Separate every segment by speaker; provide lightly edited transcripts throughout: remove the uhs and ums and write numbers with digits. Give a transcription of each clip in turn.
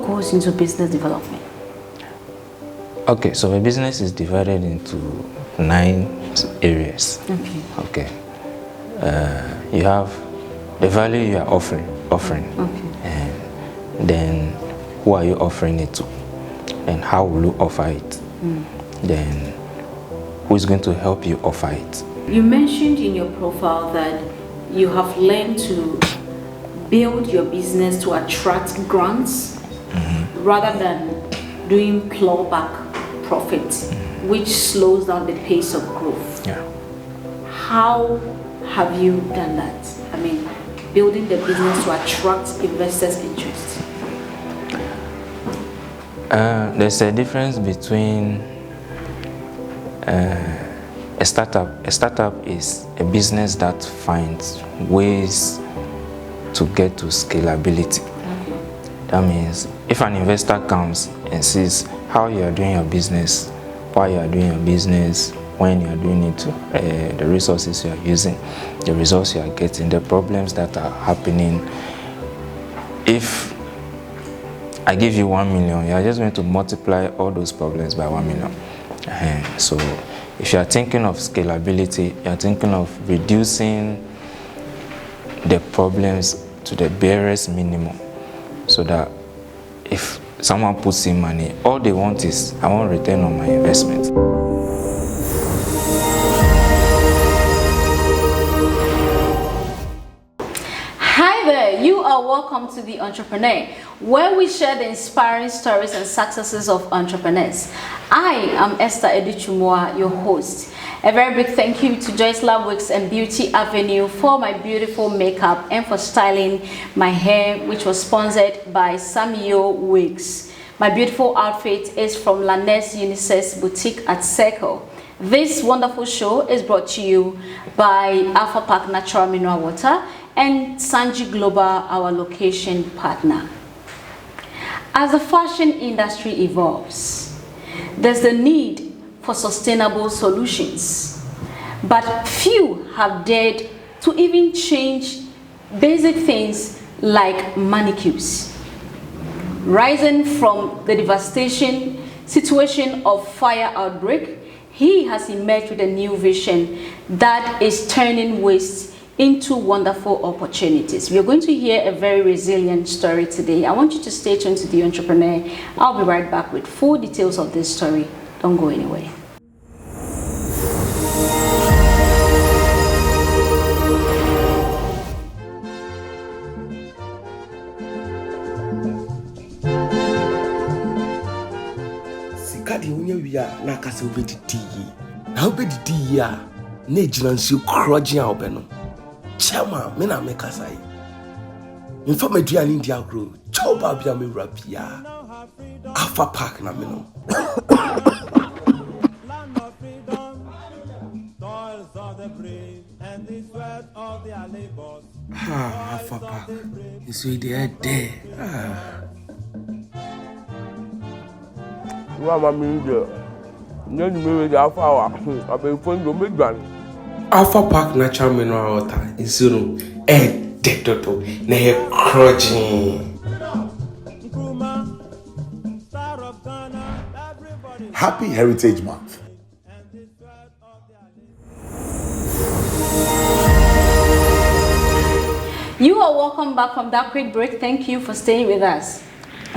Speaker 1: goes into business development?
Speaker 2: Okay, so a business is divided into 9 areas. Okay. You have the value you are offering. And then who are you offering it to? And how will you offer it? Then who is going to help you offer it?
Speaker 1: You mentioned in your profile that you have learned to build your business to attract grants rather than doing clawback profits, which slows down the pace of growth.
Speaker 2: Yeah.
Speaker 1: How have you done that? I mean, building the business to attract investors' interest.
Speaker 2: There's a difference between a startup. A startup is a business that finds ways to get to scalability. That means if an investor comes and sees how you are doing your business, why you are doing your business, when you are doing it, the resources you are using, the results you are getting, the problems that are happening. If I give you 1 million, you are just going to multiply all those problems by 1 million. So if you are thinking of scalability, you are thinking of reducing the problems to the barest minimum, so that if someone puts in money, all they want is, I want return on my investment.
Speaker 1: Hi there, you are welcome to The Entrepreneur, where we share the inspiring stories and successes of entrepreneurs. I am Esther Edichumwa, your host. A very big thank you to Joyce Lab Wigs and Beauty Avenue for my beautiful makeup and for styling my hair, which was sponsored by Samuel Wigs. My beautiful outfit is from Lanes Unisex Boutique at Circle. This wonderful show is brought to you by Alpha Park Natural Mineral Water and Sanji Global, our location partner. As the fashion industry evolves, there's the need for sustainable solutions, but few have dared to even change basic things like mannequins. Rising from the devastation situation of fire outbreak, he has emerged with a new vision that is turning waste into wonderful opportunities. We are going to hear a very resilient story today. I want you to stay tuned to The Entrepreneur. I'll be right back with full details of this story. Don't go anywhere.
Speaker 3: Sikadi unya wia na kase obedidi yi. Na obedidi yi a na ejina nsu krogye a obeno. Chama me na me kasai. Mfa meduane ndi agro. Choba bia me wura bia. Alpha Park na me no. Alpha Park. It's with the there.
Speaker 4: Mama Minja. Nyan me the Alpha wa. Abe phone do me gban.
Speaker 3: Alpha Park Natural Mineral Water is no dedodo na he crudging.
Speaker 5: Happy Heritage Month.
Speaker 1: You are welcome back from that quick break. Thank you for staying with us.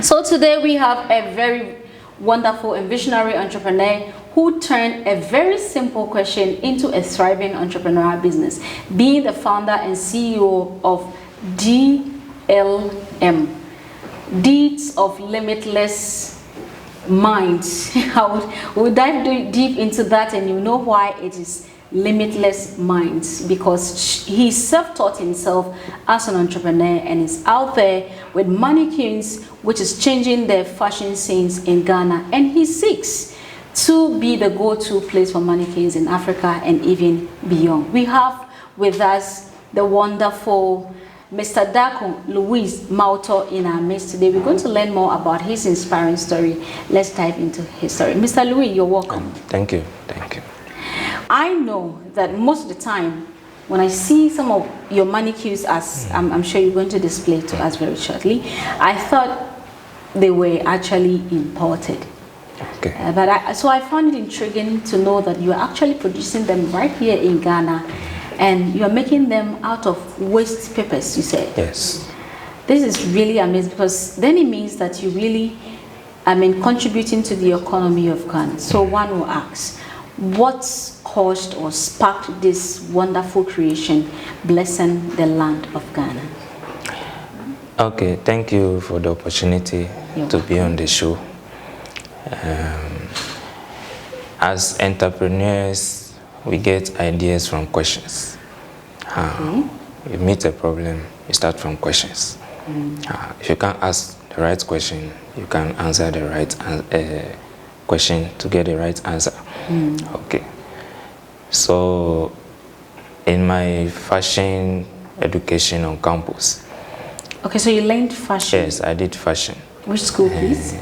Speaker 1: So today we have a very wonderful and visionary entrepreneur who turned a very simple question into a thriving entrepreneurial business, being the founder and CEO of DLM, Deeds of Limitless Minds. We'll dive deep into that, and you know why it is Limitless Minds, because he self-taught himself as an entrepreneur and is out there with mannequins, which is changing the fashion scenes in Ghana, and he seeks to be the go-to place for mannequins in Africa and even beyond. We have with us the wonderful Mr. Darko Louis Mauto in our midst today. We're going to learn more about his inspiring story. Let's dive into his story. Mr. Louis, you're welcome.
Speaker 2: Thank you. Thank you.
Speaker 1: I know that most of the time when I see some of your mannequins, as I'm sure you're going to display to us very shortly, I thought they were actually imported.
Speaker 2: Okay.
Speaker 1: So I found it intriguing to know that you are actually producing them right here in Ghana, and you are making them out of waste papers, you said.
Speaker 2: Yes.
Speaker 1: This is really amazing, because then it means that you really, contributing to the economy of Ghana. So one will ask, what caused or sparked this wonderful creation blessing the land of Ghana?
Speaker 2: Okay, thank you for the opportunity to be on the show. As entrepreneurs, we get ideas from questions. You meet a problem, you start from questions. If you can't ask the right question, you can answer the right question to get the right answer. Okay. So, in my fashion education on campus.
Speaker 1: Okay, so you learned fashion?
Speaker 2: Yes, I did fashion.
Speaker 1: Which school, please?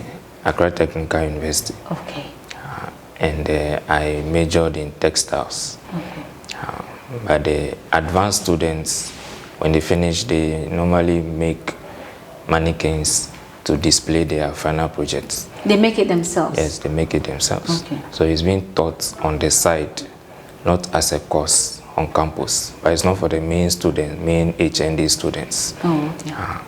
Speaker 2: Accra Technical University.
Speaker 1: Okay.
Speaker 2: And I majored in textiles.
Speaker 1: Okay.
Speaker 2: But the advanced students, when they finish, they normally make mannequins to display their final projects.
Speaker 1: They make it themselves?
Speaker 2: Yes, they make it themselves.
Speaker 1: Okay.
Speaker 2: So it's being taught on the side, not as a course on campus, but it's not for the main students, main HND students.
Speaker 1: Oh, yeah.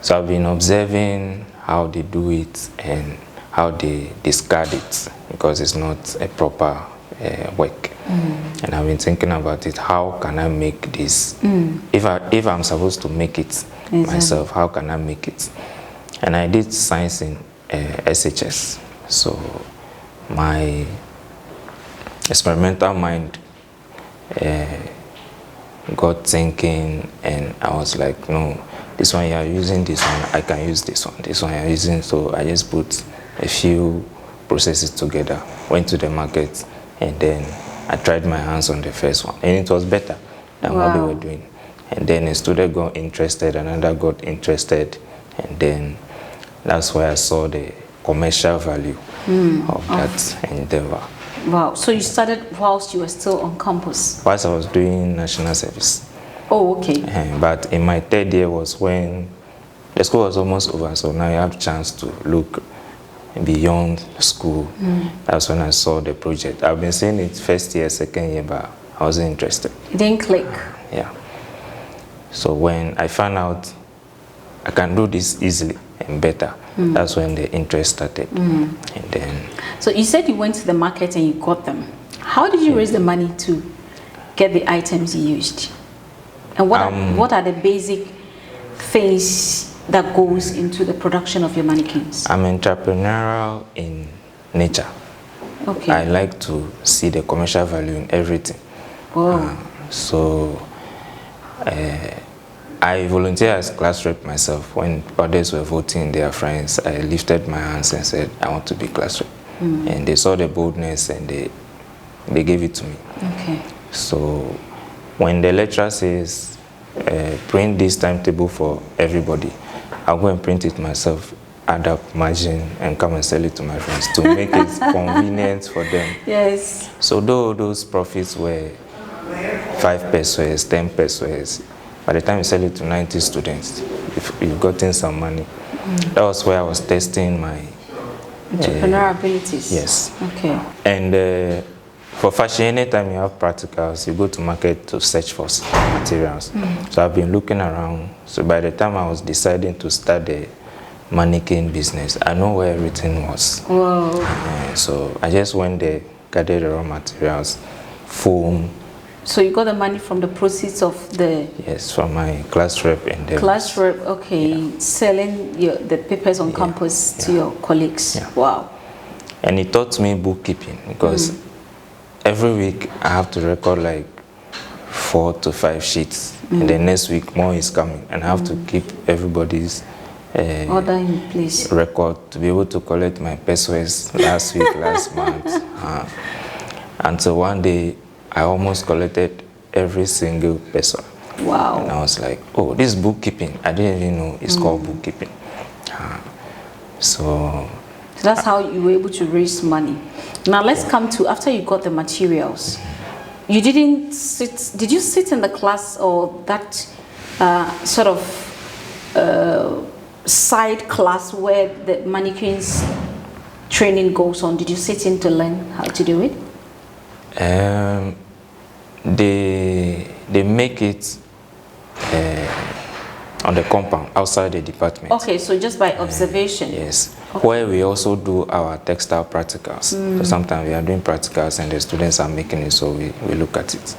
Speaker 2: So I've been observing how they do it and how they discard it, because it's not a proper work. And I've been thinking about it. How can I make this? If I'm supposed to make it myself, how can I make it? And I did science in SHS. So my experimental mind got thinking, and I was like, no, this one you are using, this one I can use this one you are using. So I just put a few processes together, went to the market, and then I tried my hands on the first one, and it was better than what they were doing. And then a student got interested, another got interested, and then that's where I saw the commercial value of that endeavor.
Speaker 1: Wow, so you started whilst you were still on campus?
Speaker 2: Whilst I was doing national service.
Speaker 1: Oh, okay.
Speaker 2: But in my third year was when the school was almost over, so now you have a chance to look beyond school. That's when I saw the project. I've been seeing it first year, second year, but I wasn't interested.
Speaker 1: It didn't click?
Speaker 2: Yeah. So when I found out I can do this easily and better, that's when the interest started. And then.
Speaker 1: So you said you went to the market and you got them. How did you raise the money to get the items you used? And what are the basic things that goes into the production of your mannequins?
Speaker 2: I'm entrepreneurial in nature.
Speaker 1: Okay.
Speaker 2: I like to see the commercial value in everything. So I volunteered as class rep myself. When others were voting their friends, I lifted my hands and said, I want to be class rep. And they saw the boldness and they gave it to me.
Speaker 1: Okay.
Speaker 2: So when the lecturer says, print this timetable for everybody, I'll go and print it myself, add up margin, and come and sell it to my friends to make it convenient for them.
Speaker 1: Yes.
Speaker 2: So though those profits were 5 pesos, 10 pesos, by the time you sell it to 90 students, you've gotten some money. That was where I was testing my
Speaker 1: entrepreneurial abilities.
Speaker 2: Yes.
Speaker 1: Okay.
Speaker 2: And for fashion, anytime you have practicals, you go to market to search for materials. So I've been looking around. So by the time I was deciding to start the mannequin business, I know where everything was.
Speaker 1: Whoa.
Speaker 2: So I just went there, gathered the raw materials, foam.
Speaker 1: So you got the money from the proceeds of the...
Speaker 2: Yes, from my class rep. And
Speaker 1: class rep, okay, selling the papers on campus to your colleagues. Wow. And
Speaker 2: it taught me bookkeeping, because every week I have to record like 4 to 5 sheets, and the next week more is coming, and I have to keep everybody's
Speaker 1: order in place,
Speaker 2: record to be able to collect my pesos last week, last month. Until one day I almost collected every single peso.
Speaker 1: Wow.
Speaker 2: And I was like, oh, this is bookkeeping. I didn't even know it's called bookkeeping. So
Speaker 1: that's how you were able to raise money. Now let's come to after you got the materials. You didn't sit, did you sit in the class or that sort of side class where the mannequins training goes on? Did you sit in to learn how to do it?
Speaker 2: They make it on the compound outside the department.
Speaker 1: Okay, so just by observation.
Speaker 2: Yes.
Speaker 1: Okay.
Speaker 2: Where we also do our textile practicals. So sometimes we are doing practicals and the students are making it, so we look at it.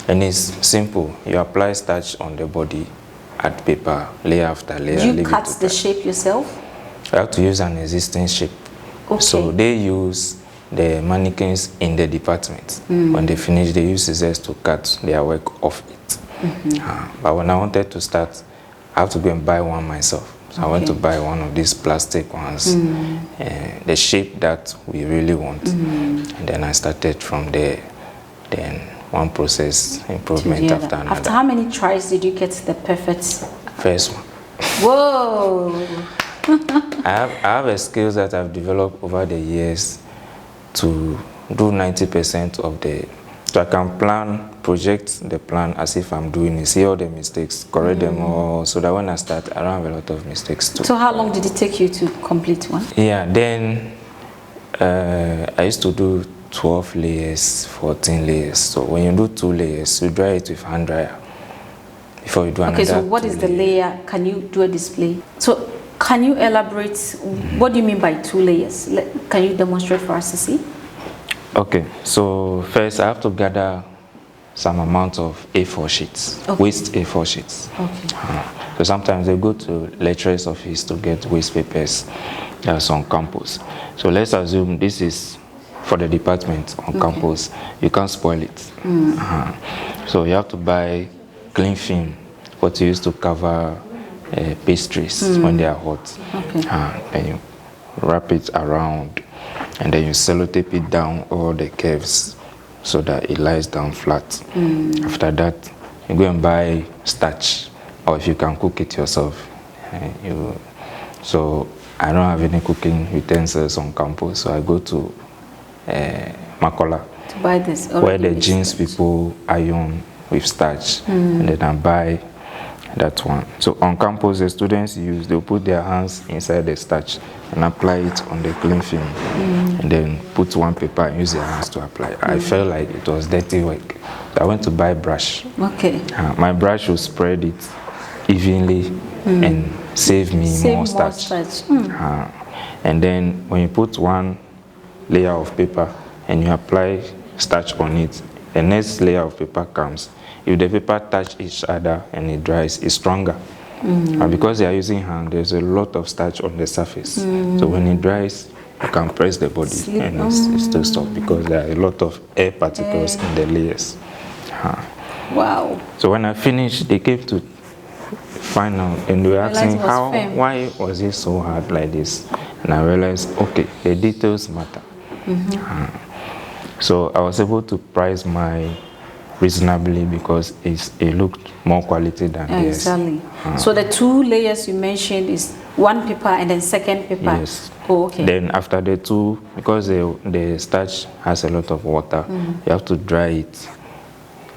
Speaker 2: And it's simple. You apply starch on the body, add paper, layer after layer.
Speaker 1: Do you cut the shape yourself?
Speaker 2: You have to use an existing shape.
Speaker 1: Okay.
Speaker 2: So they use the mannequins in the department. When they finish, they use scissors to cut their work off it. But when I wanted to start, I have to go and buy one myself. So I went to buy one of these plastic ones, the shape that we really want. And then I started from there. Then one process improvement after another.
Speaker 1: After how many tries did you get the perfect?
Speaker 2: First one.
Speaker 1: Whoa!
Speaker 2: I have a skills that I've developed over the years to do 90% of the. So I can project the plan as if I'm doing it, see all the mistakes, correct them all, so that when I start, I don't have a lot of mistakes too.
Speaker 1: So how long did it take you to complete one?
Speaker 2: Yeah, then I used to do 12 layers, 14 layers. So when you do 2 layers, you dry it with hand dryer before you do another.
Speaker 1: Okay, so what is the layer? Can you do a display? So can you elaborate? What do you mean by 2 layers? Can you demonstrate for us to see?
Speaker 2: Okay, so first I have to gather some amount of A4 sheets, waste A4 sheets. Okay. So sometimes they go to lecturer's office to get waste papers that's on campus. So let's assume this is for the department on campus. You can't spoil it. So you have to buy cling film, what you use to cover pastries when they are hot. Okay. Then you wrap it around, and then you sellotape it down all the curves so that it lies down flat. After that, you go and buy starch, or if you can cook it yourself. So I don't have any cooking utensils on campus, so I go to Makola
Speaker 1: to buy this,
Speaker 2: where the jeans people iron with starch, and then I buy that one. So on campus, the students they'll put their hands inside the starch and apply it on the cling film, and then put one paper and use their hands to apply. I felt like it was dirty work. So I went to buy brush. Okay. My brush will spread it evenly and save me more starch. And then when you put one layer of paper and you apply starch on it, the next layer of paper comes. If the paper touch each other and it dries, it's stronger. And because they are using hand, there's a lot of starch on the surface. So when it dries, you can press the body and it still stops because there are a lot of air particles in the layers.
Speaker 1: Wow.
Speaker 2: So when I finished, they came to find out and they were asking why was it so hard like this? And I realized, okay, the details matter. So I was able to price my reasonably because it looked more quality than theirs.
Speaker 1: Exactly. So the 2 layers you mentioned is one paper and then second paper.
Speaker 2: Yes.
Speaker 1: Oh, okay.
Speaker 2: Then after the 2, because the starch has a lot of water, you have to dry it,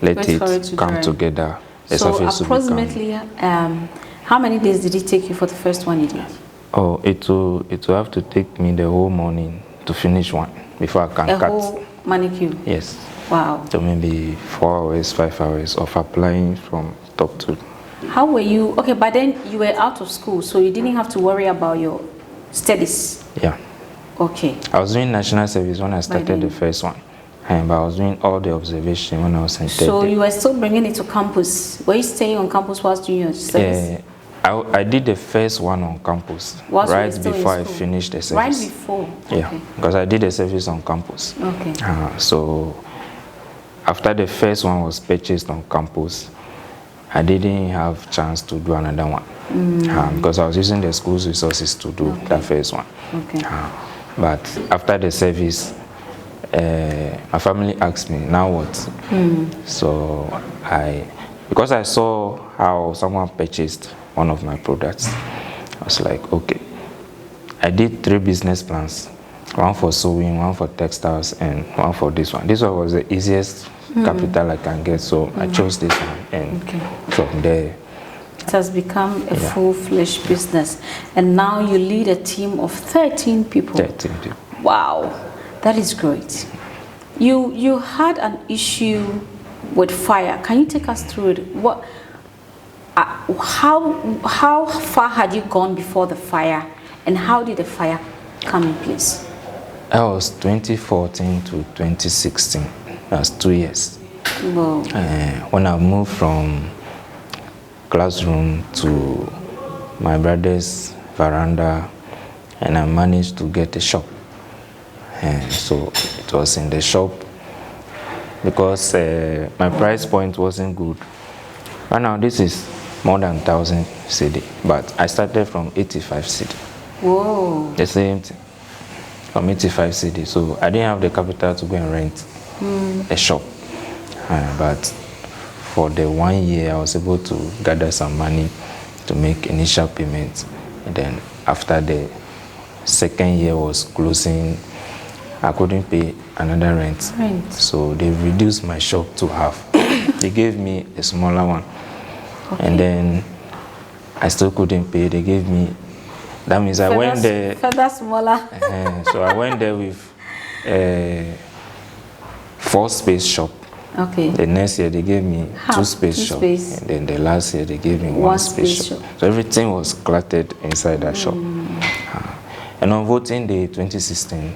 Speaker 2: let it come together.
Speaker 1: So approximately, how many days did it take you for the first one you did?
Speaker 2: Oh, it will have to take me the whole morning to finish one before I can cut.
Speaker 1: A whole manicure?
Speaker 2: Yes.
Speaker 1: Wow.
Speaker 2: So maybe 4 hours, 5 hours of applying from top to.
Speaker 1: How were you? Okay, but then you were out of school, so you didn't have to worry about your studies.
Speaker 2: Yeah.
Speaker 1: Okay.
Speaker 2: I was doing national service when I started the first one. But I was doing all the observation when I was in 3rd.
Speaker 1: So you were still bringing it to campus. Were you staying on campus whilst doing your service?
Speaker 2: I did the first one on campus right before I finished the service.
Speaker 1: Right before?
Speaker 2: Yeah, because I did the service on campus.
Speaker 1: Okay.
Speaker 2: So after the first one was purchased on campus, I didn't have chance to do another one because I was using the school's resources to do that first one. Okay. But after the service, my family asked me, now what? So because I saw how someone purchased one of my products, I was like, okay. I did 3 business plans, one for sewing, one for textiles, and one for this one. This one was the easiest capital I can get, so I chose this one, and from there
Speaker 1: It has become a full-fledged business, and now you lead a team of 13 people.
Speaker 2: 13 people.
Speaker 1: Wow, that is great. You had an issue with fire. Can you take us through it? What? How far had you gone before the fire, and how did the fire come in place?
Speaker 2: That was 2014 to 2016. That's 2 years.
Speaker 1: Wow.
Speaker 2: When I moved from classroom to my brother's veranda, and I managed to get a shop. And so it was in the shop because my price point wasn't good. Right now this is more than 1,000 cedi, but I started from 85 cedi.
Speaker 1: Whoa.
Speaker 2: The same thing, from 85 cedi. So I didn't have the capital to go and rent a shop. But for the 1 year, I was able to gather some money to make initial payments. And then after the second year was closing, I couldn't pay another rent. So they reduced my shop to half. They gave me a smaller one. Okay. And then I still couldn't pay. They gave me, that means I went there.
Speaker 1: Further smaller.
Speaker 2: So I went there with a 4-space shop.
Speaker 1: Okay.
Speaker 2: The next year they gave me 2-space shop. And then the last year they gave me 1-space shop. So everything was cluttered inside that shop. And on voting day 2016,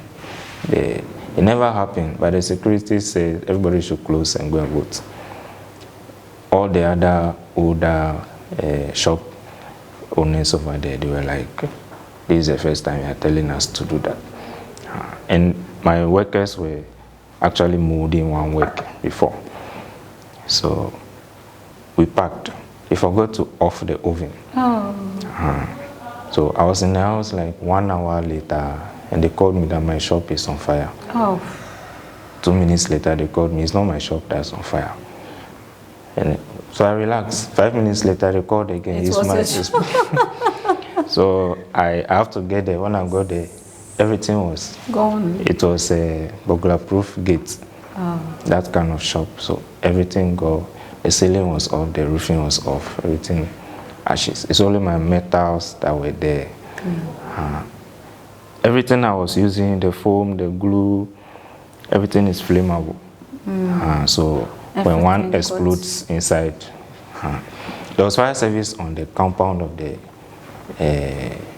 Speaker 2: it never happened, but the security said everybody should close and go and vote. All the other older shop owners over there, they were like, this is the first time you're telling us to do that. And my workers were actually molding one week before. So we packed. We forgot to off the oven. So I was in the house like 1 hour later, and they called me that my shop is on fire. 2 minutes later, they called me, it's not my shop that's on fire. And so I relaxed. 5 minutes later, they called again. So I have to get there. When I got there, everything was
Speaker 1: gone.
Speaker 2: It was a burglar-proof gate, that kind of shop. So everything go. The ceiling was off, the roofing was off, everything ashes. It's only my metals that were there. Everything I was using, the foam, the glue, everything is flammable. So when one explodes inside, there was fire service on the compound of the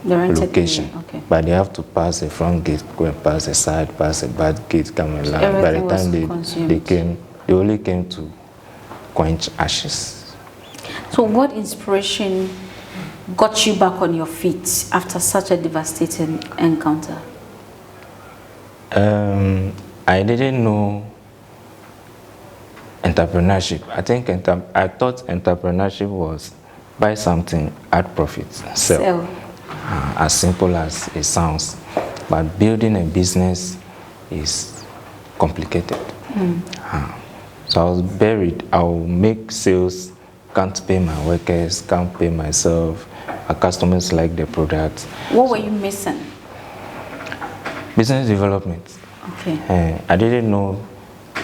Speaker 2: location, but they have to pass the front gate, go and pass the side, pass the back gate, come and land. By the time they came, they only came to quench ashes.
Speaker 1: So what inspiration got you back on your feet after such a devastating encounter?
Speaker 2: I didn't know entrepreneurship. I thought entrepreneurship was buy something, add profits, sell. As simple as it sounds. But building a business is complicated. So I was buried. I'll make sales, can't pay my workers, can't pay myself. Our customers like the product.
Speaker 1: What were you missing?
Speaker 2: Business development.
Speaker 1: Okay.
Speaker 2: I didn't know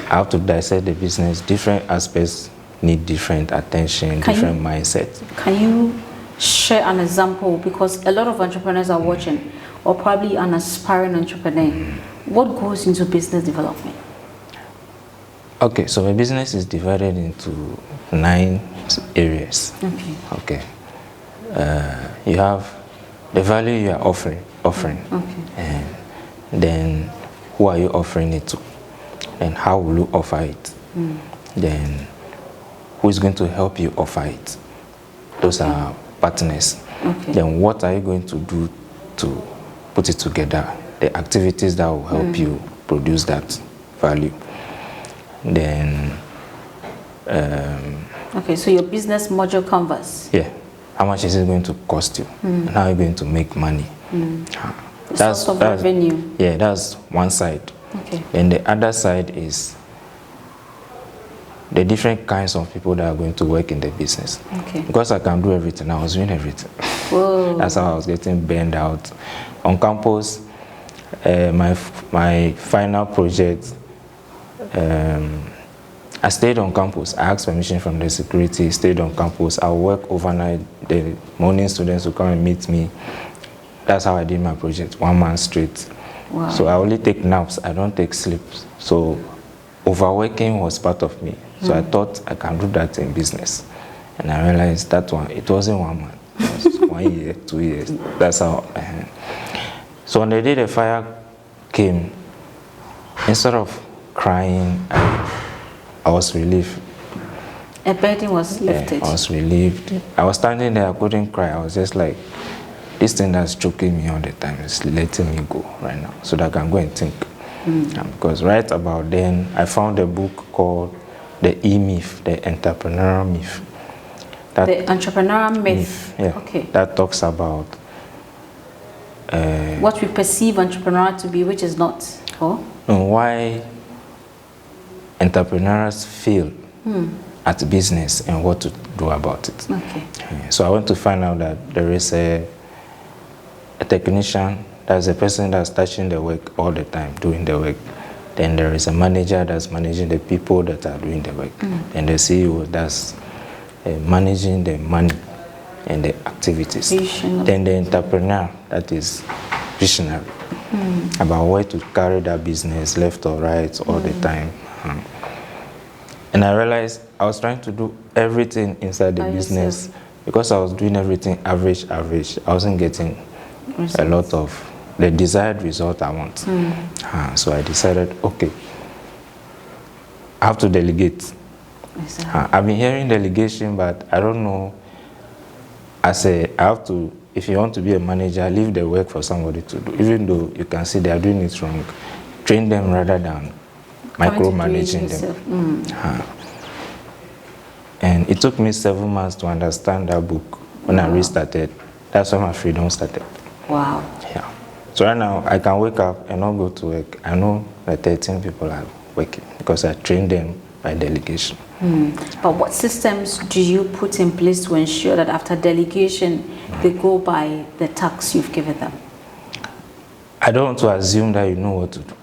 Speaker 2: how to dissect the business. Different aspects need different attention, different mindset.
Speaker 1: Can you share an example? Because a lot of entrepreneurs are watching, or probably an aspiring entrepreneur. What goes into business development?
Speaker 2: Okay, so a business is divided into 9 areas. Okay. You have the value you are offering. And then who are you offering it to? And how will you offer it? Then who is going to help you offer it? Those are partners. Then what are you going to do to put it together? The activities that will help you produce that value. Then
Speaker 1: okay, so your business module canvas.
Speaker 2: Yeah. How much is it going to cost you? And how are you going to make money?
Speaker 1: That's revenue.
Speaker 2: Yeah, that's one side.
Speaker 1: Okay.
Speaker 2: And the other side is the different kinds of people that are going to work in the business.
Speaker 1: Okay.
Speaker 2: Because I can do everything, I was doing everything.
Speaker 1: Whoa.
Speaker 2: That's how I was getting burned out. On campus, my final project, I stayed on campus. I asked permission from the security, stayed on campus. I would work overnight. The morning students would come and meet me. That's how I did my project, 1 month straight.
Speaker 1: Wow.
Speaker 2: So I only take naps, I don't take sleeps. So overworking was part of me. So I thought I can do that in business. And I realized that one, it wasn't 1 month. It was 1 year, 2 years. That's how. So on the day the fire came, instead of crying, I was relieved.
Speaker 1: A burden was lifted.
Speaker 2: I was relieved. I was standing there, I couldn't cry. I was just like, this thing that's choking me all the time is letting me go right now so that I can go and think. Because right about then, I found a book called The E-Myth, The Entrepreneurial Myth.
Speaker 1: The Entrepreneurial Myth.
Speaker 2: Yeah.
Speaker 1: Okay.
Speaker 2: That talks about
Speaker 1: what we perceive entrepreneur to be, which is not. Oh?
Speaker 2: Why entrepreneurs fail at business and what to do about it.
Speaker 1: Okay.
Speaker 2: So I want to find out that there is a technician, that's a person that's touching the work all the time, doing the work. Then there is a manager that's managing the people that are doing the work. And the CEO that's managing the money and the activities.
Speaker 1: Vision.
Speaker 2: Then the entrepreneur that is visionary about where to carry that business left or right all the time. And I realized I was trying to do everything inside the business because I was doing everything average. I wasn't getting a lot of the desired result I want. So I decided, okay, I have to delegate. I've been hearing delegation, but I don't know. I have to, if you want to be a manager, leave the work for somebody to do. Even though you can see they are doing it wrong, train them rather than micromanaging them. And it took me 7 months to understand that book when I restarted. That's when my freedom started.
Speaker 1: Wow.
Speaker 2: Yeah. So right now, I can wake up and not go to work. I know that 13 people are working because I trained them by delegation.
Speaker 1: But what systems do you put in place to ensure that after delegation, they go by the tasks you've given them?
Speaker 2: I don't want to assume that you know what to do.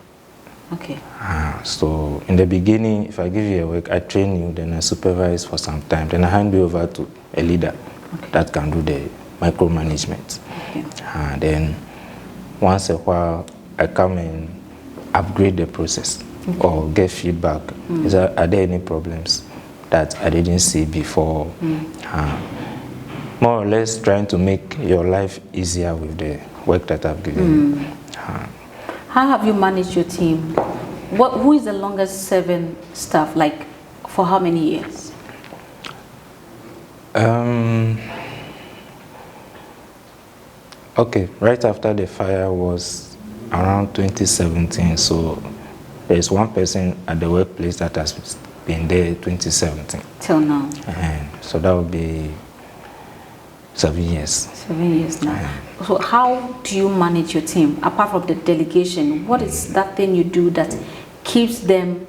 Speaker 1: Okay.
Speaker 2: So in the beginning, if I give you a work, I train you, then I supervise for some time, then I hand you over to a leader that can do the micromanagement.
Speaker 1: Okay.
Speaker 2: Then once a while, I come and upgrade the process or get feedback. Are there any problems that I didn't see before? More or less trying to make your life easier with the work that I've given you.
Speaker 1: How have you managed your team? Who is the longest serving staff? Like, for how many years?
Speaker 2: Okay, right after the fire was around 2017, so there's one person at the workplace that has been there 2017.
Speaker 1: Till now?
Speaker 2: So that would be 7 years.
Speaker 1: 7 years now. So how do you manage your team? Apart from the delegation, what is that thing you do that keeps them,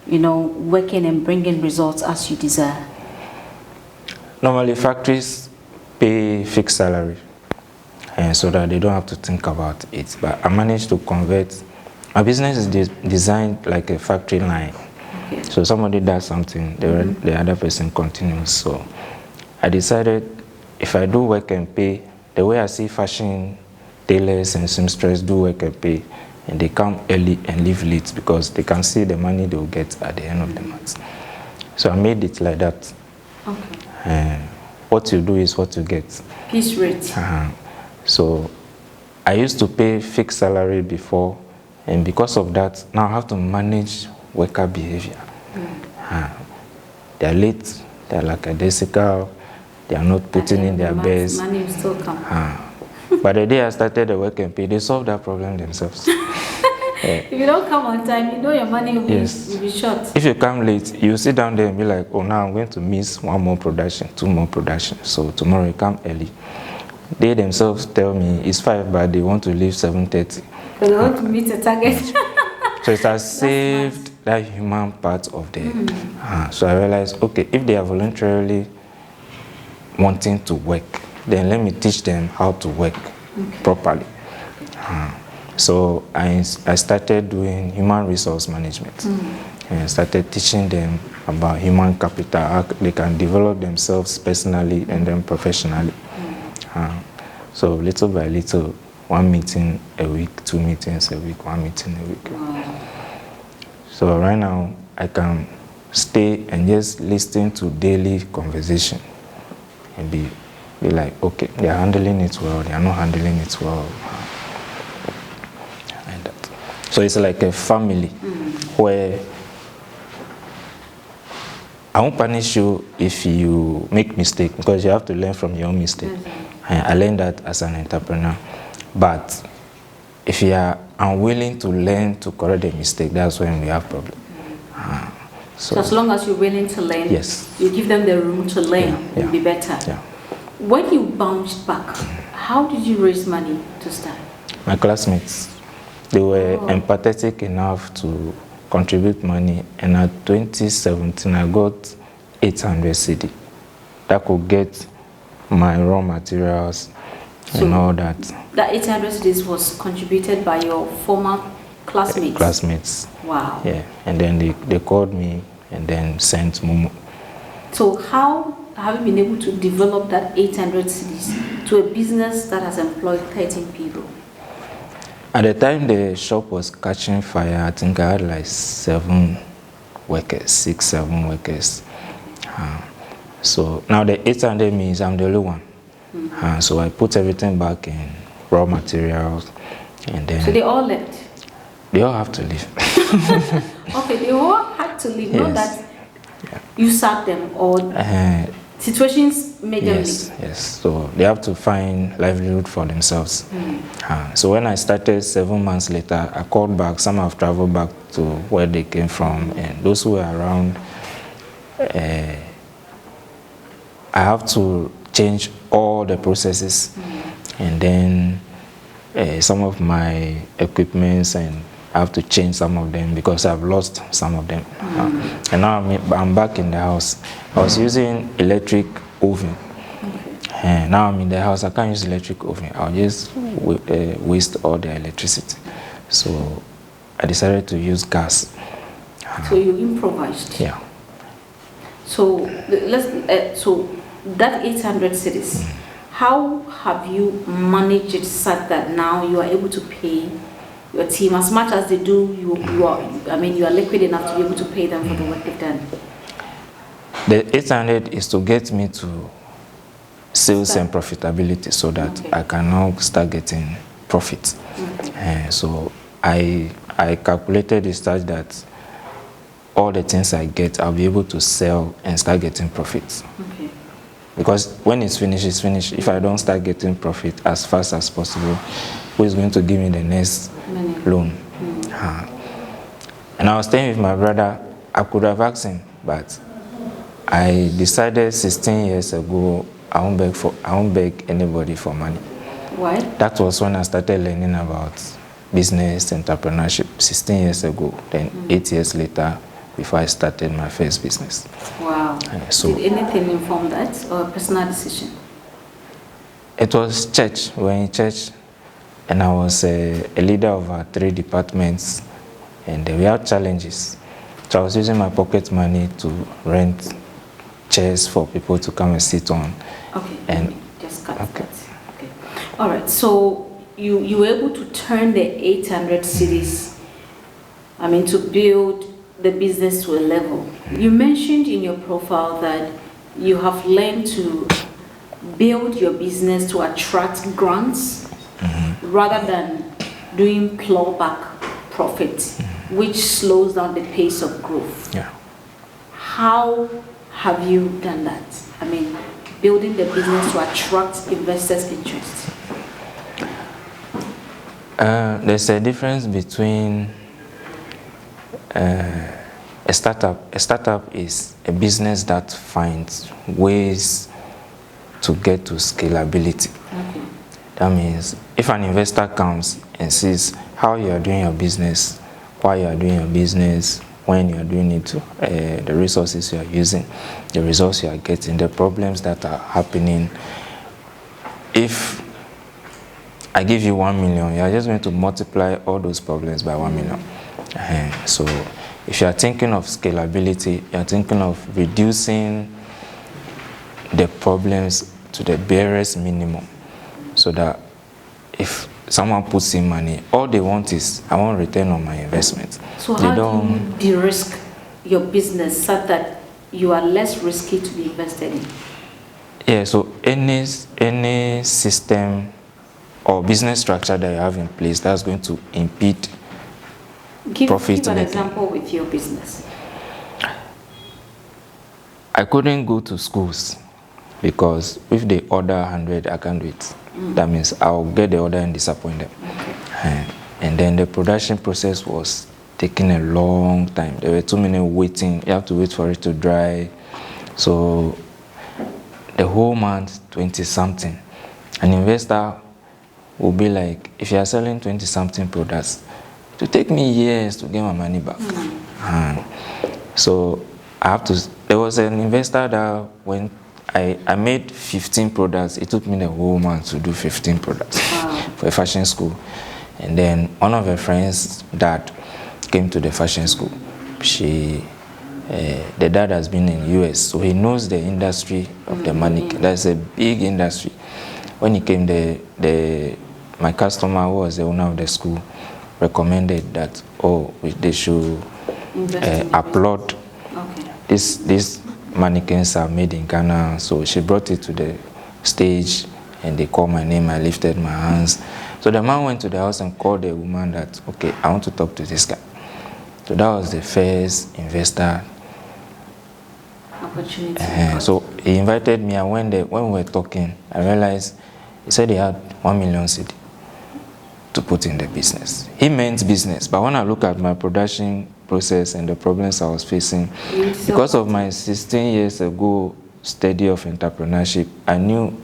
Speaker 1: working and bringing results as you desire?
Speaker 2: Normally, factories pay fixed salary, and so that they don't have to think about it. But I managed to convert. My business is designed like a factory line. Okay. So somebody does something, the other person continues. So I decided if I do work and pay, the way I see fashion tailors and seamstresses do work and pay, and they come early and leave late because they can see the money they will get at the end of the month. So I made it like that. Okay. What you do is what you get.
Speaker 1: Piece rate.
Speaker 2: So I used to pay fixed salary before, and because of that, now I have to manage worker behavior. They're late, they're lackadaisical, they are not putting in their best.
Speaker 1: Money will still come.
Speaker 2: But the day I started the work and pay, they solved that problem themselves.
Speaker 1: If you don't come on time, your money will be short.
Speaker 2: If you come late, you sit down there and be like, oh, now I'm going to miss 1 more production, 2 more production. So tomorrow you come early. They themselves tell me it's 5, but they want to leave 7:30.
Speaker 1: Because they want to meet a target.
Speaker 2: So it has saved that human part of the. So I realized, okay, if they are voluntarily wanting to work, then let me teach them how to work properly. So I started doing human resource management and started teaching them about human capital, how they can develop themselves personally and then professionally. So little by little, 1 meeting a week, 2 meetings a week, 1 meeting a week.
Speaker 1: Wow.
Speaker 2: So right now, I can stay and just listen to daily conversation and be like, okay, they are handling it well, they are not handling it well. And that. So it's like a family where I won't punish you if you make mistake, because you have to learn from your own mistake. And I learned that as an entrepreneur. But if you are unwilling to learn to correct the mistake, that's when we have problem.
Speaker 1: So as long as you're willing to learn,
Speaker 2: yes,
Speaker 1: you give them the room to learn and be better.
Speaker 2: Yeah.
Speaker 1: When you bounced back, how did you raise money to start?
Speaker 2: My classmates, they were empathetic enough to contribute money, and at 2017 I got 800 cedi that could get my raw materials and all that.
Speaker 1: That 800 cedis was contributed by your former classmates?
Speaker 2: Classmates.
Speaker 1: Wow.
Speaker 2: Yeah, and then they called me and then sent Momo.
Speaker 1: So how have you been able to develop that 800 cedis to a business that has employed 13 people?
Speaker 2: At the time the shop was catching fire, I think I had like 7 workers, 6, 7 workers. So now the 800 means I'm the only one. So I put everything back in raw materials, and then...
Speaker 1: So they all left?
Speaker 2: They all have to leave.
Speaker 1: Okay, they all had to leave, not that you sacked them or situations made them leave.
Speaker 2: Yes, so they have to find livelihood for themselves. So when I started 7 months later, I called back. Some have traveled back to where they came from, and those who were around, I have to change all the processes, and then some of my equipments, and I have to change some of them because I've lost some of them. And now I'm back in the house. I was using electric oven. And now I'm in the house, I can't use electric oven. I'll just waste all the electricity. So I decided to use gas.
Speaker 1: So you improvised?
Speaker 2: Yeah.
Speaker 1: So so that 800 cedis, how have you managed it such that now you are able to pay your team as much as they do? You are liquid enough to be able to pay them for the work they've done.
Speaker 2: The 800 is to get me to sales and profitability, so that I can now start getting profit. So I calculated it such that all the things I get, I'll be able to sell and start getting profits. Because when it's finished, it's finished. If I don't start getting profit as fast as possible, who is going to give me the next loan? And I was staying with my brother. I could have asked him, but I decided 16 years ago I won't beg anybody for money.
Speaker 1: Why?
Speaker 2: That was when I started learning about business, entrepreneurship, 16 years ago. Then 8 years later, before I started my first business.
Speaker 1: Wow.
Speaker 2: So
Speaker 1: did anything inform that, or a personal decision?
Speaker 2: It was church. We were in church, and I was a leader of our 3 departments, and we had challenges. So I was using my pocket money to rent chairs for people to come and sit on.
Speaker 1: Okay,
Speaker 2: and
Speaker 1: just cut that. Okay. All right, so you were able to turn the 800 cedis, to build the business to a level. You mentioned in your profile that you have learned to build your business to attract grants rather than doing clawback profits, which slows down the pace of growth.
Speaker 2: Yeah.
Speaker 1: How have you done that? Building the business to attract investors' interest.
Speaker 2: There's a difference between a startup. A startup is a business that finds ways to get to scalability. That means if an investor comes and sees how you are doing your business, why you are doing your business, when you are doing it, the resources you are using, the results you are getting, the problems that are happening. If I give you 1 million, you are just going to multiply all those problems by 1 million. So if you are thinking of scalability, you are thinking of reducing the problems to the barest minimum, so that if someone puts in money, all they want is, I want return on my investment.
Speaker 1: So how do you de-risk your business so that you are less risky to be invested in?
Speaker 2: Yeah, so any system or business structure that you have in place that's going to impede profit
Speaker 1: Give an
Speaker 2: making.
Speaker 1: example with your business.
Speaker 2: I couldn't go to schools because if they order 100, I can't do it. That means I'll get the order and disappoint them. Okay. And then the production process was taking a long time. There were too many waiting. You have to wait for it to dry. So the whole month, 20-something. An investor will be like, if you are selling 20-something products, it will take me years to get my money back. So I have to, there was an investor that when I made 15 products, it took me the whole month to do 15 products for a fashion school. And then one of her friends' dad came to the fashion school. The dad has been in US, so he knows the industry of the mannequin. That's a big industry. When he came, my customer, who was the owner of the school, recommended that, they should upload these mannequins are made in Ghana. So she brought it to the stage and they called my name. I lifted my hands. So the man went to the house and called the woman that, okay, I want to talk to this guy. So that was the first investor
Speaker 1: opportunity.
Speaker 2: So he invited me, and when we were talking, I realized he said he had 1 million cedi to put in the business. He meant business, but when I look at my production process and the problems I was facing, because of my 16 years ago study of entrepreneurship, I knew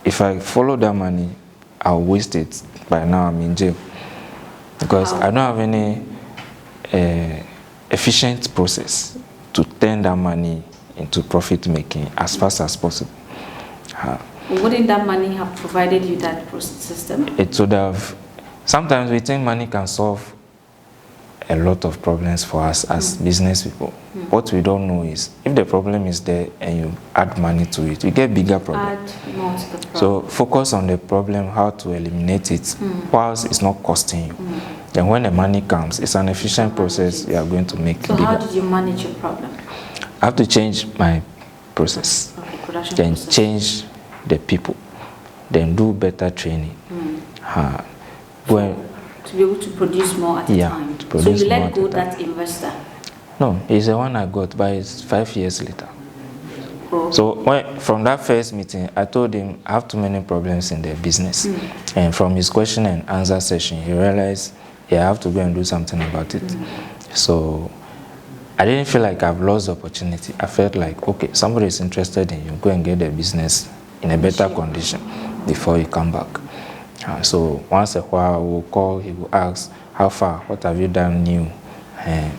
Speaker 2: if I follow that money, I'll waste it. By now I'm in jail. Because I don't have any efficient process to turn that money into profit making as fast as possible.
Speaker 1: Wouldn't that money have provided you that process system?
Speaker 2: It would have. Sometimes we think money can solve a lot of problems for us as business people. What we don't know is if the problem is there and you add money to it, you get bigger problems.
Speaker 1: Add more to the problem.
Speaker 2: So focus on the problem, how to eliminate it, whilst it's not costing you. Then when the money comes, it's an efficient process you are going to make
Speaker 1: So
Speaker 2: bigger.
Speaker 1: how did you manage your problem?
Speaker 2: I have to change my process,
Speaker 1: Production
Speaker 2: then
Speaker 1: process.
Speaker 2: change the people, then do better training.
Speaker 1: To be able to produce more at a time. So you let go that investor?
Speaker 2: No, he's the one I got, but it's 5 years later. So from that first meeting, I told him I have too many problems in the business. And from his question and answer session, he realized, I have to go and do something about it. So I didn't feel like I've lost the opportunity. I felt like, okay, somebody is interested in you, go and get the business in a better condition before you come back. So once a while, we'll call, he will ask, how far, what have you done new? And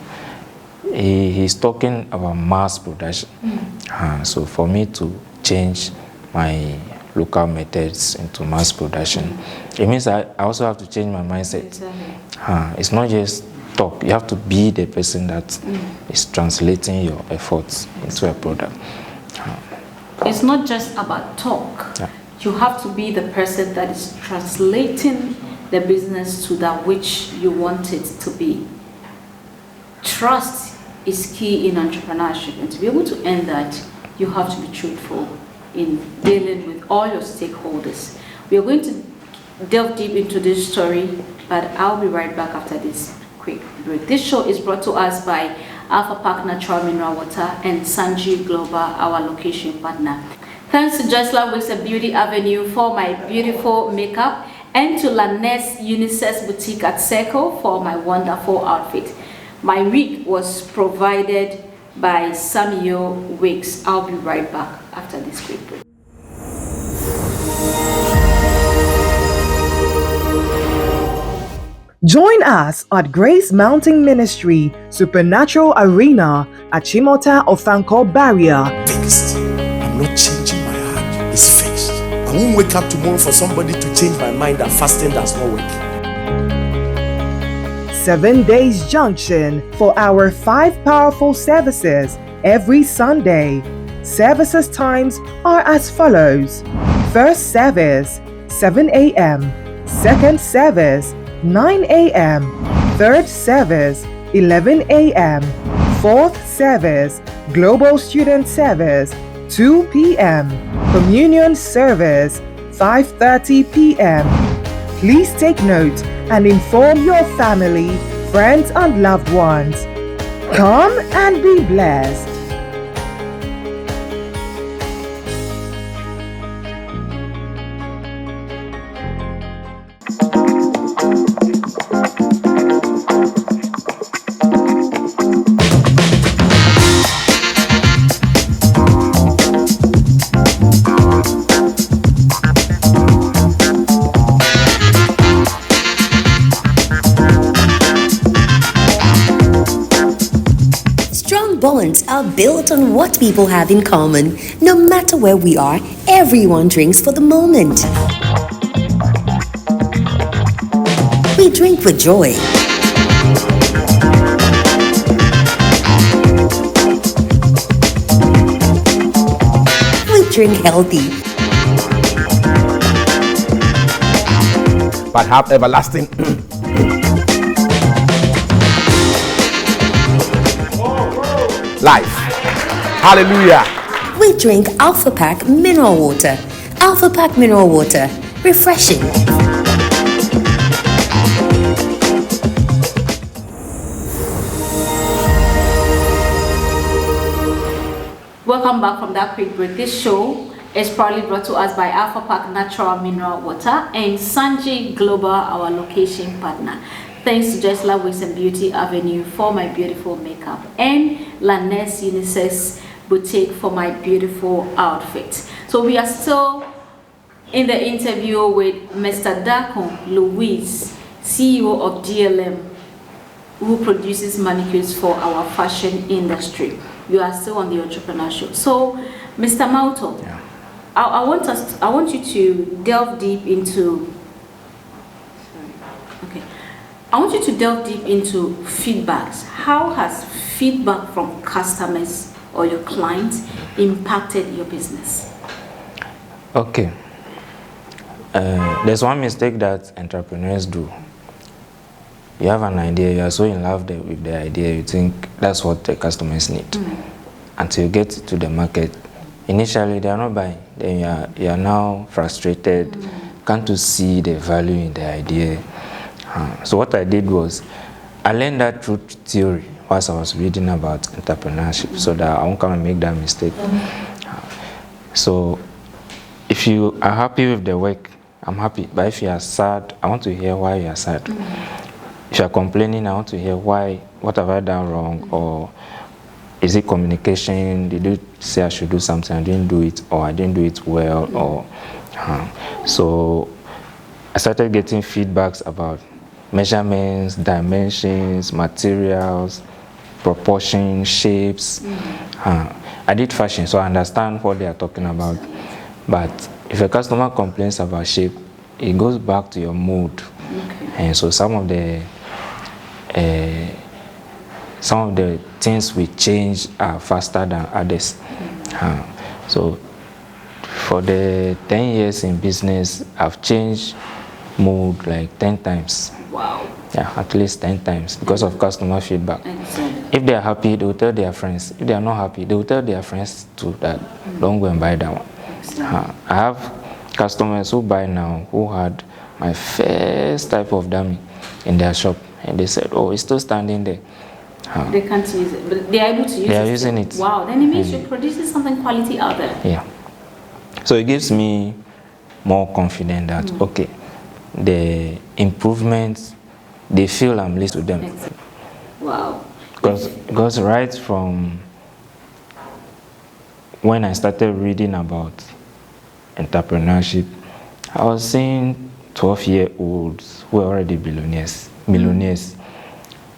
Speaker 2: he's talking about mass production. So for me to change my local methods into mass production, it means I also have to change my mindset. Exactly. It's not just talk. You have to be the person that is translating your efforts into a product.
Speaker 1: It's not just about talk. You have to be the person that is translating the business to that which you want it to be. Trust is key in entrepreneurship, and to be able to earn that, you have to be truthful in dealing with all your stakeholders. We are going to delve deep into this story, but I'll be right back after this quick break. This show is brought to us by Alpha Park Natural Mineral Water and Sanji Global, our location partner. Thanks to Just Love Wigs and Beauty Avenue for my beautiful makeup, and to Lanez Unisex Boutique at Circle for my wonderful outfit. My wig was provided by Samuel Wigs. I'll be right back after this quick break.
Speaker 6: Join us at Grace Mountain Ministry Supernatural Arena at Chimota Ofanko Barrier.
Speaker 5: Fixed. I'm not changing my heart. It's fixed. I won't wake up tomorrow for somebody to change my mind that fasting does not work.
Speaker 6: 7 Days Junction for our 5 powerful services every Sunday. Services times are as follows. First service, 7 a.m. Second service, 9 a.m. Third service, 11 a.m. Fourth service, Global Student Service, 2 p.m. Communion Service, 5:30 p.m. Please take note and inform your family, friends, and loved ones. Come and be blessed.
Speaker 7: Bonds are built on what people have in common. No matter where we are, everyone drinks for the moment. We drink with joy. We drink healthy.
Speaker 4: But have everlasting. Life. Hallelujah.
Speaker 7: We drink Alpha Pack Mineral Water. Alpha Pack Mineral Water. Refreshing.
Speaker 1: Welcome back from that quick break. This show is proudly brought to us by Alpha Pack Natural Mineral Water and Sanji Global, our location partner. Thanks to Just Love Wigs and Beauty Avenue for my beautiful makeup, and Lanez Unisex Boutique for my beautiful outfit. So we are still in the interview with Mr. Darko Louise, CEO of DLM, who produces mannequins for our fashion industry. You are still on the Entrepreneur Show. So, Mr. Mauto,
Speaker 2: Yeah.
Speaker 1: I want you to delve deep into. I want you to delve deep into feedbacks. How has feedback from customers or your clients impacted your business?
Speaker 2: Okay. There's one mistake that entrepreneurs do. You have an idea, you are so in love with the idea, you think that's what the customers need. Until you get to the market, initially they are not buying. Then you are now frustrated, can't you see the value in the idea? So what I did was, I learned that truth theory whilst I was reading about entrepreneurship, so that I won't come and make that mistake. So if you are happy with the work, I'm happy. But if you are sad, I want to hear why you are sad. If you are complaining, I want to hear why, what have I done wrong, or is it communication? Did you say I should do something, I didn't do it, or I didn't do it well, or so I started getting feedbacks about measurements, dimensions, materials, proportions, shapes. I did fashion, so I understand what they are talking about. But if a customer complains about shape, it goes back to your mood. And so some of the things we change are faster than others. So for the 10 years in business, I've changed mood like 10 times.
Speaker 1: Wow.
Speaker 2: Yeah, at least 10 times because of customer feedback. If they are happy, they will tell their friends. If they are not happy, they will tell their friends too that don't go and buy that one. I have customers who buy now who had my first type of dummy in their shop, and they said, oh, it's still standing there.
Speaker 1: They can't use it, but they are able to use it.
Speaker 2: They are using it.
Speaker 1: Wow, then it means you're producing something quality out there.
Speaker 2: Yeah. So it gives me more confidence that, okay, the improvements, they feel I'm listening to them.
Speaker 1: Exactly. Wow.
Speaker 2: Because right from when I started reading about entrepreneurship, I was seeing 12-year-olds who were already millionaires,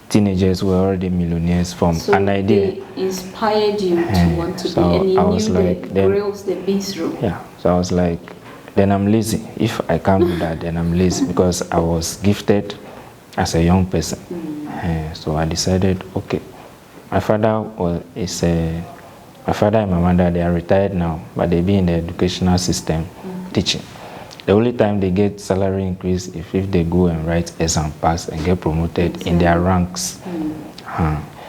Speaker 2: teenagers who were already millionaires from an idea.
Speaker 1: They inspired you to want to be, and you knew the grills they've been through.
Speaker 2: Yeah, so I was like, then I'm lazy. If I can't do that, then I'm lazy, because I was gifted as a young person. So I decided, okay, my father and my mother, they are retired now, but they be in the educational system teaching. The only time they get salary increase if they go and write exam pass and get promoted in their ranks.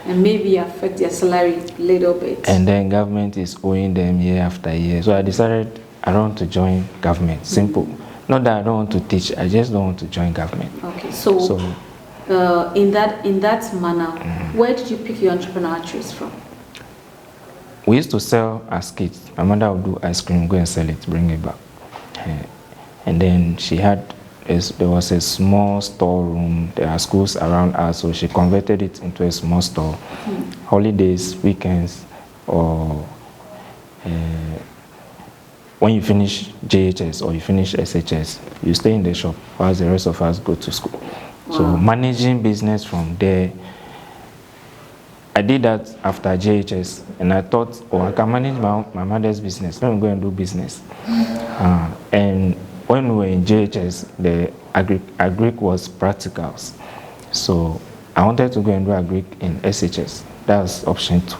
Speaker 1: And maybe affect their salary a little bit.
Speaker 2: And then government is owing them year after year. So I decided I don't want to join government. Simple. Not that I don't want to teach, I just don't want to join government.
Speaker 1: Okay, so in that manner, where did you pick your entrepreneurial traits from?
Speaker 2: We used to sell as kids. My mother would do ice cream, go and sell it, bring it back. And then there was a small storeroom. There are schools around us, so she converted it into a small store. Holidays, weekends, or when you finish JHS or you finish SHS, you stay in the shop while the rest of us go to school. Wow. So managing business from there, I did that after JHS, and I thought, oh, I can manage my mother's business. Let me go and do business. And when we were in JHS, the agric was practicals. So I wanted to go and do agric in SHS. That was option 2.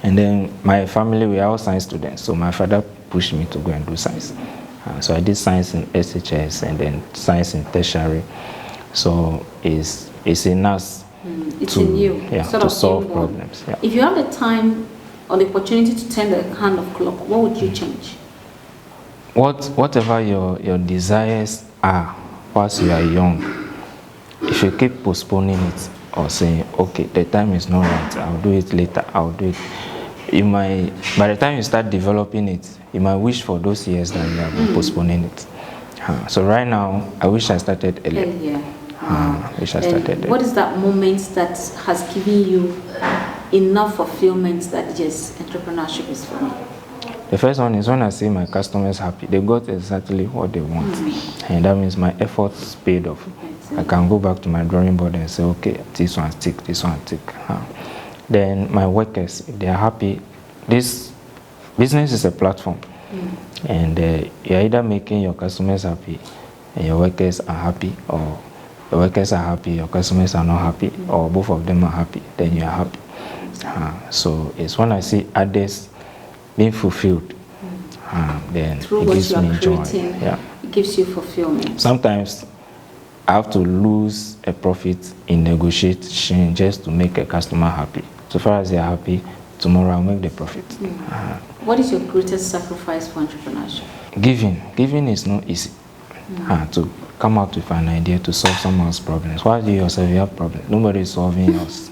Speaker 2: And then my family, we are all science students, so my father pushed me to go and do science. So I did science in SHS and then science in tertiary. So it's in us to solve problems. Yeah.
Speaker 1: If you have the time or the opportunity to turn the hand of clock, what would you change?
Speaker 2: Whatever your desires are whilst you are young, if you keep postponing it or saying, okay, the time is not right, I'll do it later, I'll do it. By the time you start developing it, you might wish for those years that you have been postponing it. So right now, I wish I started earlier. What
Speaker 1: is that moment that has given you enough fulfillment that yes, entrepreneurship is for me?
Speaker 2: The first one is when I see my customers happy. They got exactly what they want. And that means my efforts paid off. I can go back to my drawing board and say, okay, this one tick, this one tick. Then my workers, if they are happy, this business is a platform. And you're either making your customers happy and your workers are happy, or the workers are happy, your customers are not happy, or both of them are happy, then you are happy. So it's when I see others being fulfilled, then
Speaker 1: through
Speaker 2: it gives me joy.
Speaker 1: It gives you fulfillment.
Speaker 2: Sometimes I have to lose a profit in negotiation just to make a customer happy. So far as they are happy, tomorrow I'll make the profit.
Speaker 1: What is your greatest sacrifice for entrepreneurship?
Speaker 2: Giving is not easy. To come out with an idea to solve someone's problems. While you yourself you have problems, nobody is solving yours.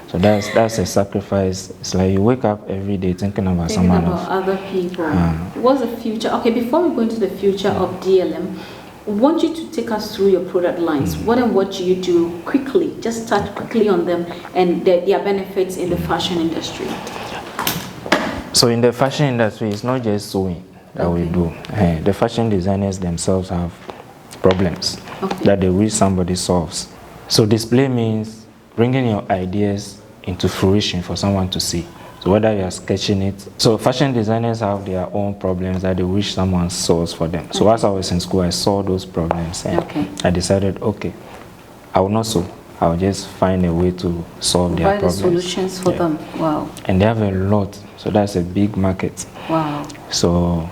Speaker 2: So that's a sacrifice. It's like you wake up every day thinking about someone else.
Speaker 1: Other people. What's the future? Okay, before we go into the future of DLM, I want you to take us through your product lines. What and what do you do quickly? Just start quickly on them and their benefits in the fashion industry.
Speaker 2: So in the fashion industry, it's not just sewing that we do. The fashion designers themselves have problems that they wish somebody solves. So display means bringing your ideas into fruition for someone to see. So whether you are sketching it. So fashion designers have their own problems that they wish someone solves for them. So as I was in school, I saw those problems and I decided, okay, I will not sew. I'll just find a way to solve their problems.
Speaker 1: Solutions for them. Wow.
Speaker 2: And they have a lot. So that's a big market.
Speaker 1: Wow.
Speaker 2: So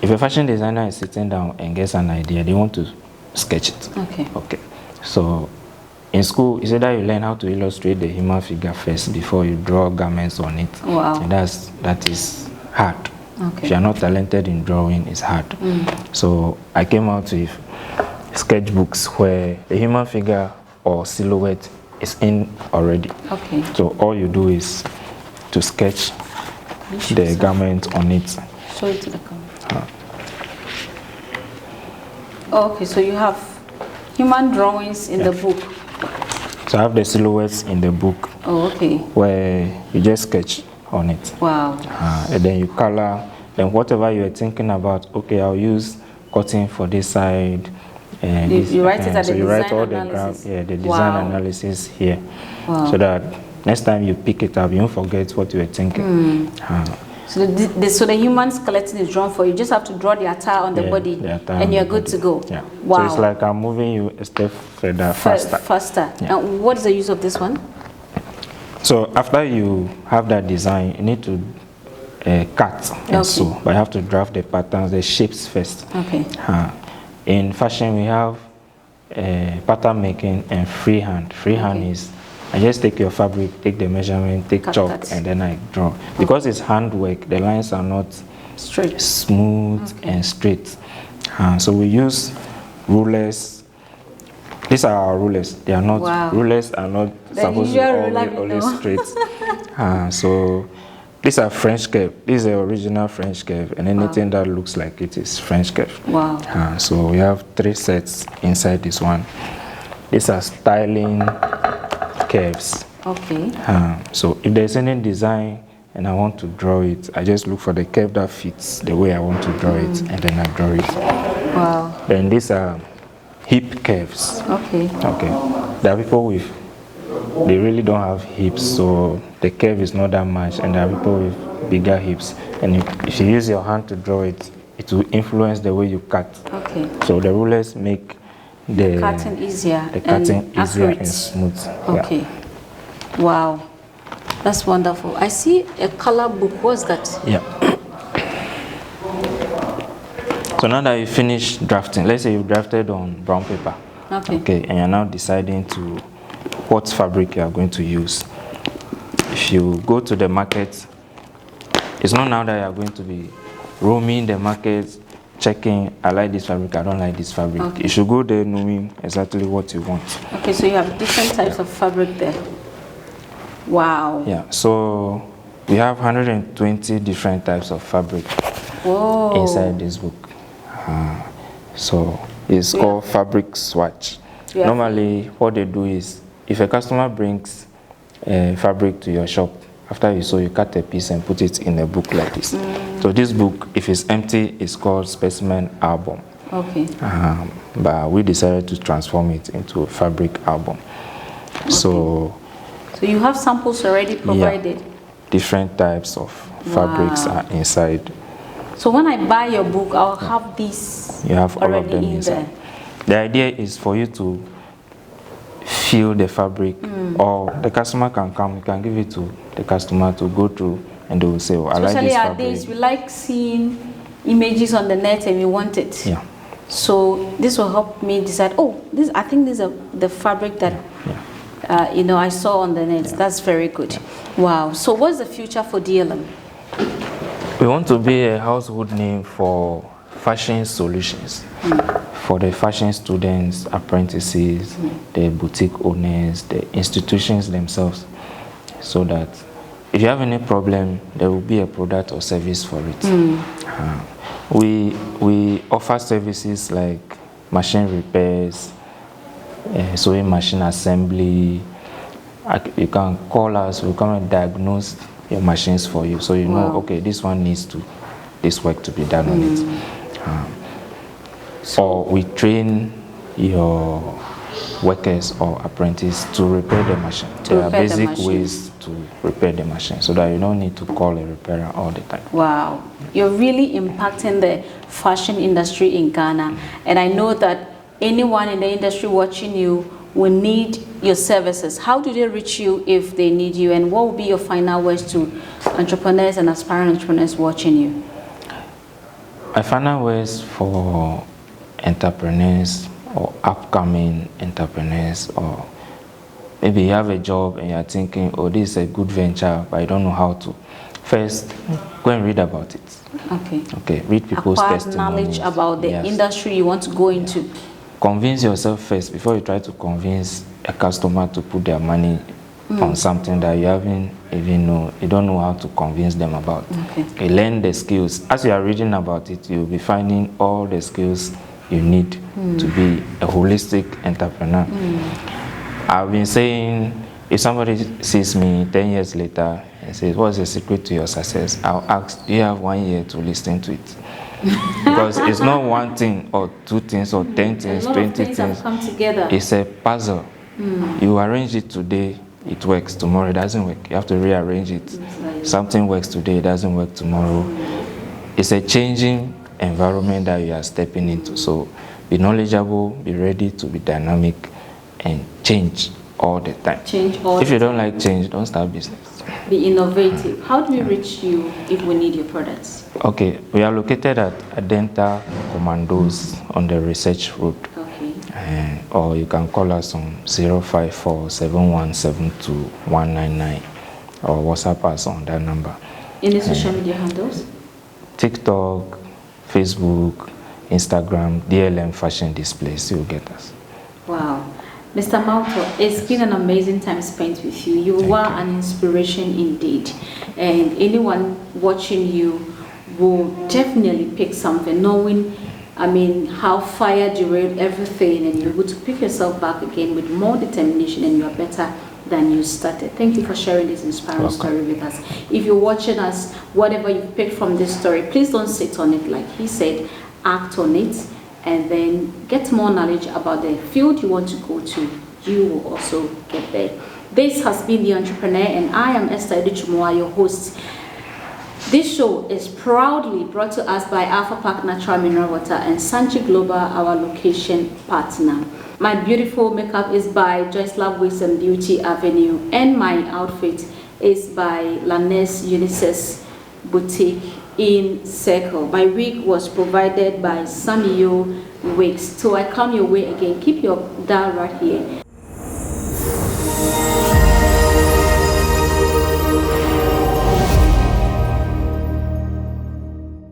Speaker 2: if a fashion designer is sitting down and gets an idea, they want to sketch it. Okay. So in school, it's either you learn how to illustrate the human figure first before you draw garments on it.
Speaker 1: Wow.
Speaker 2: And that is hard. If you're not talented in drawing, it's hard. So I came out with sketchbooks where the human figure or silhouette is in already. So all you do is to sketch the garment on it.
Speaker 1: Show it to the camera. Okay, so you have human drawings in the book.
Speaker 2: So I have the silhouettes in the book. Where you just sketch on it.
Speaker 1: Wow.
Speaker 2: And then you color. Then whatever you are thinking about, okay, I'll use cotton for this side. And
Speaker 1: you write it at
Speaker 2: so
Speaker 1: the
Speaker 2: you
Speaker 1: design
Speaker 2: write all
Speaker 1: analysis.
Speaker 2: the design analysis here. So that next time you pick it up, you won't forget what you were thinking.
Speaker 1: So the human skeleton is drawn for you. You just have to draw the attire on the body, and you're good to go.
Speaker 2: Yeah.
Speaker 1: Wow.
Speaker 2: So it's like I'm moving you a step further, faster.
Speaker 1: Faster.
Speaker 2: Yeah.
Speaker 1: And what is the use of this one?
Speaker 2: So after you have that design, you need to cut and sew. But you have to draft the patterns, the shapes first.
Speaker 1: Okay.
Speaker 2: In fashion, we have pattern making and freehand. Freehand is I just take your fabric, take the measurement, take chalk, and then I draw. Because it's handwork, the lines are not
Speaker 1: straight,
Speaker 2: smooth, and straight. So we use rulers. These are our rulers. They are not rulers are not supposed to be always straight. So these are French curve. This is the original French curve, and anything that looks like it is French curve.
Speaker 1: Wow.
Speaker 2: So we have 3 sets inside this one. These are styling curves.
Speaker 1: Okay.
Speaker 2: So if there's any design and I want to draw it, I just look for the curve that fits the way I want to draw it, and then I draw it.
Speaker 1: Wow.
Speaker 2: Then these are hip curves.
Speaker 1: Okay.
Speaker 2: There are people with, they really don't have hips, so the curve is not that much, and there are people with bigger hips. And if you use your hand to draw it, it will influence the way you cut.
Speaker 1: Okay.
Speaker 2: So the rulers make the
Speaker 1: cutting easier,
Speaker 2: and smooth.
Speaker 1: Okay. Yeah. Wow. That's wonderful. I see a color book. What's that?
Speaker 2: Yeah. So now that you finish drafting, let's say you drafted on brown paper. Okay. And you're now deciding to what fabric you are going to use. If you go to the market, it's not now that you are going to be roaming the market, checking, I like this fabric, I don't like this fabric. Okay. You should go there knowing exactly what you want. Okay,
Speaker 1: so you have different types of fabric there. Wow.
Speaker 2: Yeah, so we have 120 different types of fabric inside this book. So it's called fabric swatch. Normally, what they do is, if a customer brings fabric to your shop, after you sew, you cut a piece and put it in a book like this. So this book, if it's empty, is called specimen album.
Speaker 1: Okay.
Speaker 2: But we decided to transform it into a fabric album. Okay. So
Speaker 1: you have samples already provided?
Speaker 2: Yeah, different types of fabrics are inside.
Speaker 1: So when I buy your book, I'll have these
Speaker 2: you have all of them inside. The idea is for you to feel the fabric, or the customer can come, you can give it to the customer to go through, and they will say, oh, I like this fabric.
Speaker 1: Especially we like seeing images on the net and we want it.
Speaker 2: Yeah.
Speaker 1: So this will help me decide, oh, I think these are the fabric that I saw on the net. Yeah. That's very good. Yeah. Wow. So what's the future for DLM?
Speaker 2: We want to be a household name for fashion solutions. For the fashion students, apprentices, the boutique owners, the institutions themselves, so that if you have any problem, there will be a product or service for it. We offer services like machine repairs, sewing machine assembly. You can call us, we'll come and diagnose your machines for you, so you know, okay, this one needs this work to be done on it. Or we train your workers or apprentices to repair the machine. There are basic ways to repair the machine, so that you don't need to call a repairer all the time.
Speaker 1: Wow, you're really impacting the fashion industry in Ghana, and I know that anyone in the industry watching you will need your services. How do they reach you if they need you, and what will be your final words to entrepreneurs and aspiring entrepreneurs watching you?
Speaker 2: My final words for entrepreneurs or upcoming entrepreneurs, or maybe you have a job and you're thinking, oh, this is a good venture, but you don't know how to. First, go and read about it. Okay, read people's testimonies.
Speaker 1: Knowledge about the industry you want to go into.
Speaker 2: Convince yourself first before you try to convince a customer to put their money on something that you haven't even know, you don't know how to convince them about. You learn the skills. As you are reading about it, you'll be finding all the skills you need to be a holistic entrepreneur. I've been saying, if somebody sees me 10 years later and says, what's the secret to your success? I'll ask, do you have 1 year to listen to it? Because it's not one thing or 2 things or 10 things, 20 things.
Speaker 1: Have come together.
Speaker 2: It's a puzzle. You arrange it today, it works. Tomorrow it doesn't work. You have to rearrange it. Something works today, it doesn't work tomorrow. It's a changing environment that you are stepping into. So be knowledgeable, be ready to be dynamic, and change all the time. If you don't like change, don't start business.
Speaker 1: Be innovative. How do we reach you if we need your products?
Speaker 2: Okay, we are located at Adenta Commandos on the Research Road.
Speaker 1: Okay.
Speaker 2: Or you can call us on 054-7172-199 or WhatsApp us on that number.
Speaker 1: Any social media handles?
Speaker 2: TikTok, Facebook, Instagram, DLM Fashion Displays, you'll get us.
Speaker 1: Wow. Mr. Malto, it's been an amazing time spent with you. You are an inspiration indeed. And anyone watching you will definitely pick something, knowing, how fire derailed everything, and you're able to pick yourself back again with more determination, and you're better than you started. Thank you for sharing this inspiring story with us. If you're watching us, whatever you picked from this story, please don't sit on it. Like he said, act on it, and then get more knowledge about the field you want to go to. You will also get there. This has been The Entrepreneur, and I am Esther Edichumwa, your host. This show is proudly brought to us by Alpha Park Natural Mineral Water and Sanchi Global, our location partner. My beautiful makeup is by Joyce Love Wigs and Beauty Avenue, and my outfit is by Lanes Unisex Boutique in Circle. My wig was provided by Samio Wigs. So I come your way again. Keep your dial right here.